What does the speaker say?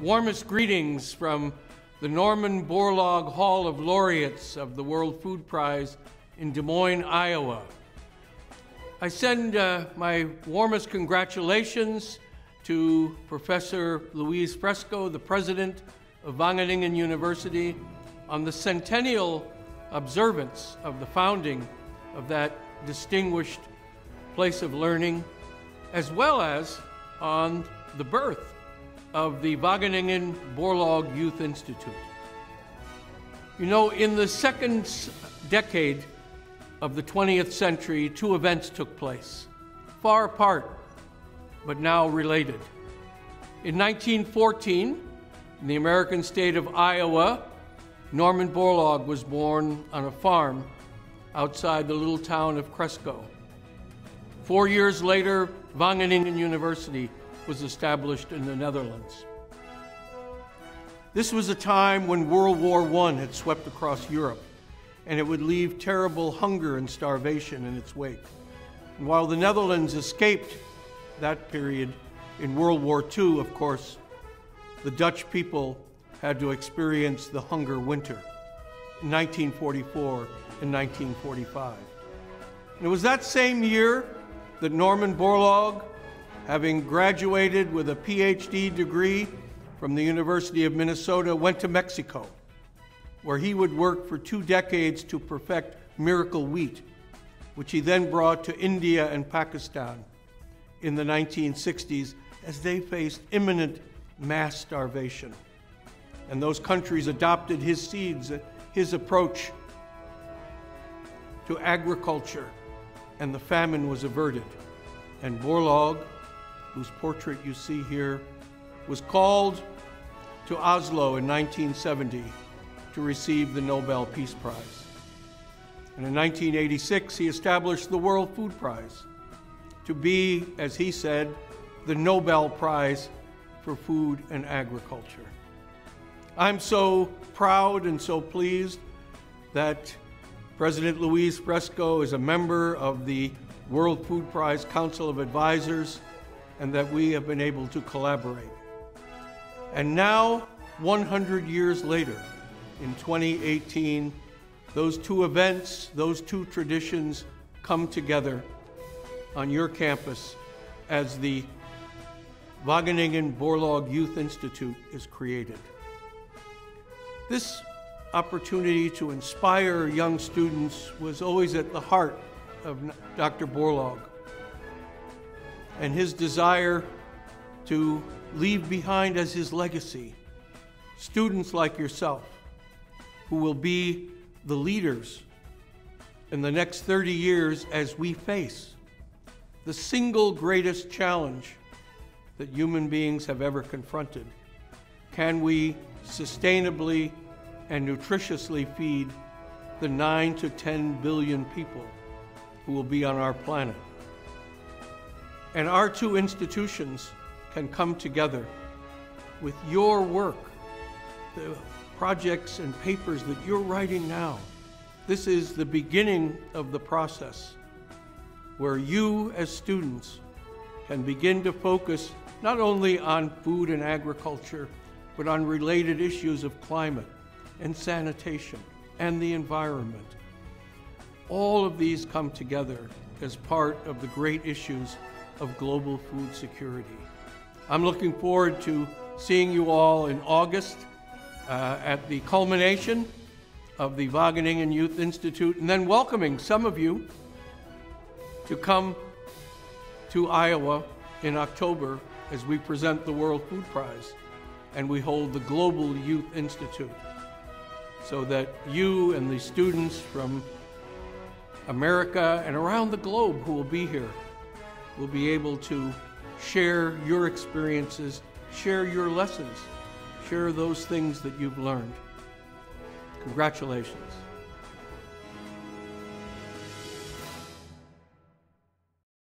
Warmest greetings from the Norman Borlaug Hall of Laureates of the World Food Prize in Des Moines, Iowa. I send my warmest congratulations to Professor Louise Fresco, the president of Wageningen University, on the centennial observance of the founding of that distinguished place of learning, as well as on the birth of the Wageningen Borlaug Youth Institute. You know, in the second decade of the 20th century, two events took place, far apart, but now related. In 1914, in the American state of Iowa, Norman Borlaug was born on a farm outside the little town of Cresco. 4 years later, Wageningen University was established in the Netherlands. This was a time when World War I had swept across Europe, and it would leave terrible hunger and starvation in its wake. And while the Netherlands escaped that period, in World War II, of course, the Dutch people had to experience the hunger winter in 1944 and 1945. And it was that same year that Norman Borlaug, having graduated with a PhD degree from the University of Minnesota, went to Mexico, where he would work for 2 decades to perfect miracle wheat, which he then brought to India and Pakistan in the 1960s as they faced imminent mass starvation. And those countries adopted his seeds, his approach to agriculture, and the famine was averted. And Borlaug, whose portrait you see here, was called to Oslo in 1970 to receive the Nobel Peace Prize. And in 1986, he established the World Food Prize to be, as he said, the Nobel Prize for Food and Agriculture. I'm so proud and so pleased that President Louise Fresco is a member of the World Food Prize Council of Advisors, and that we have been able to collaborate. And now, 100 years later, in 2018, those two events, those two traditions come together on your campus as the Wageningen Borlaug Youth Institute is created. This opportunity to inspire young students was always at the heart of Dr. Borlaug, and his desire to leave behind as his legacy students like yourself who will be the leaders in the next 30 years as we face the single greatest challenge that human beings have ever confronted. Can we sustainably and nutritiously feed the 9 to 10 billion people who will be on our planet? And our two institutions can come together with your work, the projects and papers that you're writing now. This is the beginning of the process where you as students can begin to focus not only on food and agriculture, but on related issues of climate and sanitation and the environment. All of these come together as part of the great issues of global food security. I'm looking forward to seeing you all in August at the culmination of the Wageningen Youth Institute, and then welcoming some of you to come to Iowa in October as we present the World Food Prize and we hold the Global Youth Institute, so that you and the students from America and around the globe who will be here will be able to share your experiences, share your lessons, share those things that you've learned. Congratulations.